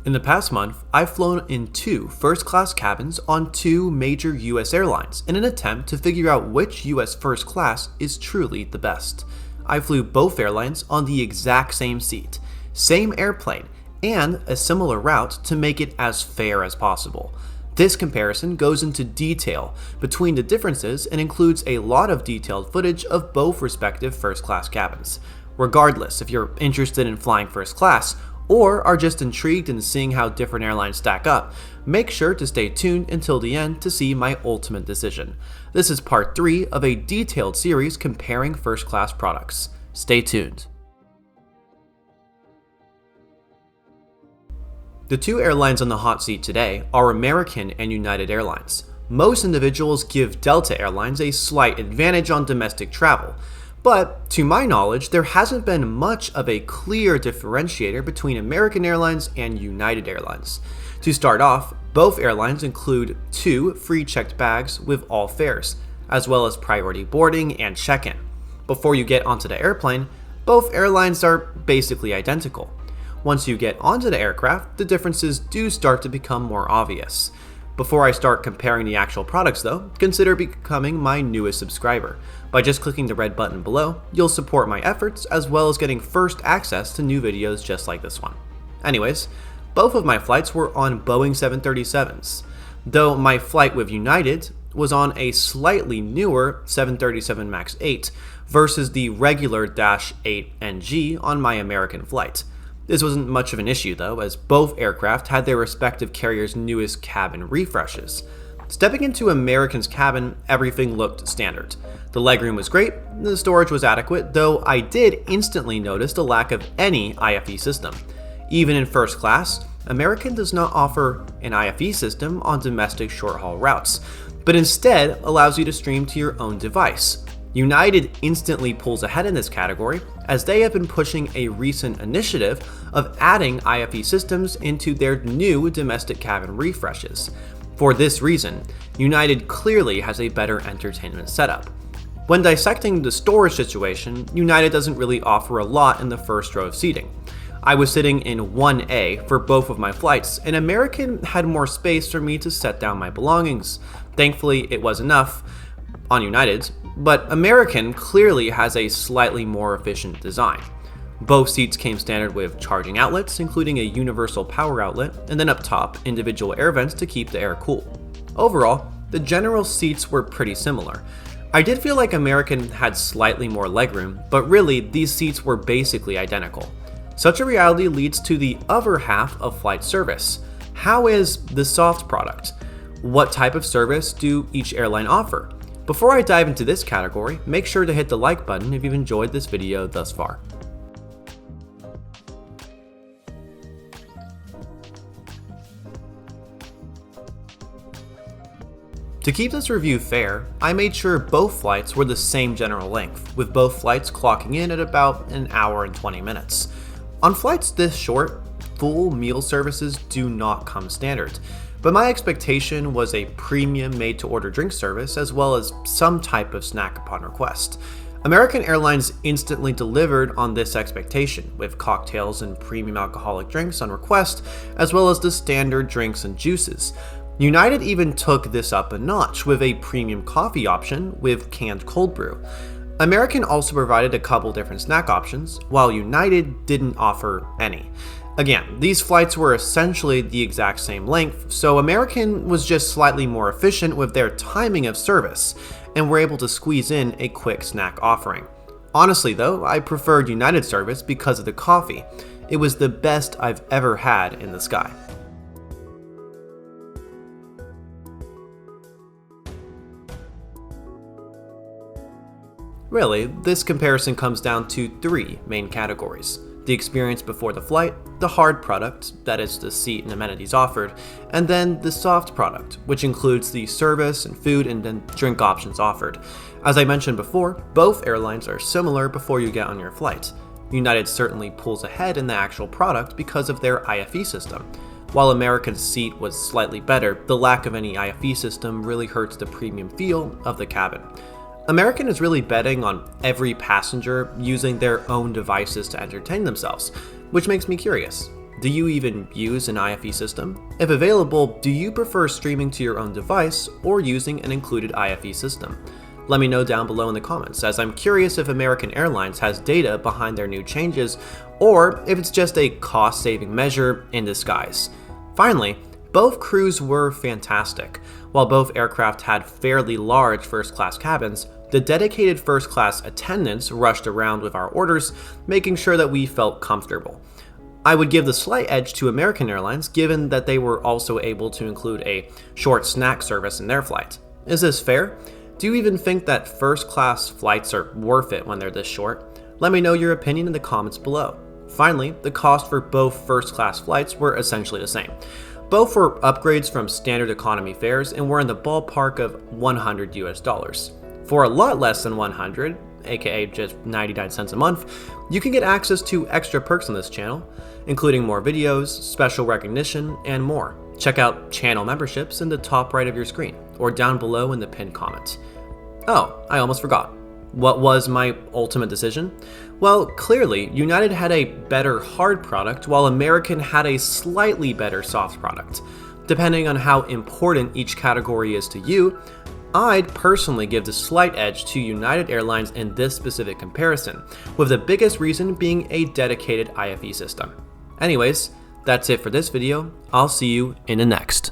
In the past month, I've flown in 2 first-class cabins on 2 major US airlines in an attempt to figure out which US first class is truly the best. I flew both airlines on the exact same seat, same airplane, and a similar route to make it as fair as possible. This comparison goes into detail between the differences and includes a lot of detailed footage of both respective first-class cabins. Regardless if you're interested in flying first class or are just intrigued in seeing how different airlines stack up, make sure to stay tuned until the end to see my ultimate decision. This is part 3 of a detailed series comparing first-class products. Stay tuned. The 2 airlines on the hot seat today are American and United Airlines. Most individuals give Delta Airlines a slight advantage on domestic travel, but to my knowledge, there hasn't been much of a clear differentiator between American Airlines and United Airlines. To start off, both airlines include 2 free checked bags with all fares, as well as priority boarding and check-in. Before you get onto the airplane, both airlines are basically identical. Once you get onto the aircraft, the differences do start to become more obvious. Before I start comparing the actual products though, consider becoming my newest subscriber. By just clicking the red button below, you'll support my efforts as well as getting first access to new videos just like this one. Anyways, both of my flights were on Boeing 737s, though my flight with United was on a slightly newer 737 MAX 8 versus the regular Dash 8 NG on my American flight. This wasn't much of an issue though, as both aircraft had their respective carriers' newest cabin refreshes. Stepping into American's cabin, everything looked standard. The legroom was great, the storage was adequate, though I did instantly notice the lack of any IFE system. Even in first class, American does not offer an IFE system on domestic short-haul routes, but instead allows you to stream to your own device. United instantly pulls ahead in this category, as they have been pushing a recent initiative of adding IFE systems into their new domestic cabin refreshes. For this reason, United clearly has a better entertainment setup. When dissecting the storage situation, United doesn't really offer a lot in the first row of seating. I was sitting in 1A for both of my flights, and American had more space for me to set down my belongings. Thankfully, it was enough on United's, but American clearly has a slightly more efficient design. Both seats came standard with charging outlets, including a universal power outlet, and then up top, individual air vents to keep the air cool. Overall, the general seats were pretty similar. I did feel like American had slightly more legroom, but really, these seats were basically identical. Such a reality leads to the other half of flight service. How is the soft product? What type of service do each airline offer? Before I dive into this category, make sure to hit the like button if you've enjoyed this video thus far. To keep this review fair, I made sure both flights were the same general length, with both flights clocking in at about an hour and 20 minutes. On flights this short, full meal services do not come standard, but my expectation was a premium made-to-order drink service as well as some type of snack upon request. American Airlines instantly delivered on this expectation, with cocktails and premium alcoholic drinks on request, as well as the standard drinks and juices. United even took this up a notch with a premium coffee option with canned cold brew. American also provided a couple different snack options, while United didn't offer any. Again, these flights were essentially the exact same length, so American was just slightly more efficient with their timing of service, and were able to squeeze in a quick snack offering. Honestly though, I preferred United service because of the coffee. It was the best I've ever had in the sky. Really, this comparison comes down to 3 main categories: the experience before the flight, the hard product, that is the seat and amenities offered, and then the soft product, which includes the service and food and then drink options offered. As I mentioned before, both airlines are similar before you get on your flight. United certainly pulls ahead in the actual product because of their IFE system. While American's seat was slightly better, the lack of any IFE system really hurts the premium feel of the cabin. American is really betting on every passenger using their own devices to entertain themselves, which makes me curious. Do you even use an IFE system? If available, do you prefer streaming to your own device or using an included IFE system? Let me know down below in the comments, as I'm curious if American Airlines has data behind their new changes, or if it's just a cost-saving measure in disguise. Finally, both crews were fantastic. While both aircraft had fairly large first-class cabins, the dedicated first-class attendants rushed around with our orders, making sure that we felt comfortable. I would give the slight edge to American Airlines, given that they were also able to include a short snack service in their flight. Is this fair? Do you even think that first-class flights are worth it when they're this short? Let me know your opinion in the comments below. Finally, the cost for both first-class flights were essentially the same. Both were upgrades from standard economy fares and were in the ballpark of $100 US. For a lot less than 100, aka just 99 cents a month, you can get access to extra perks on this channel, including more videos, special recognition, and more. Check out channel memberships in the top right of your screen, or down below in the pinned comment. Oh, I almost forgot. What was my ultimate decision? Well, clearly, United had a better hard product, while American had a slightly better soft product. Depending on how important each category is to you, I'd personally give the slight edge to United Airlines in this specific comparison, with the biggest reason being a dedicated IFE system. Anyways, that's it for this video. I'll see you in the next.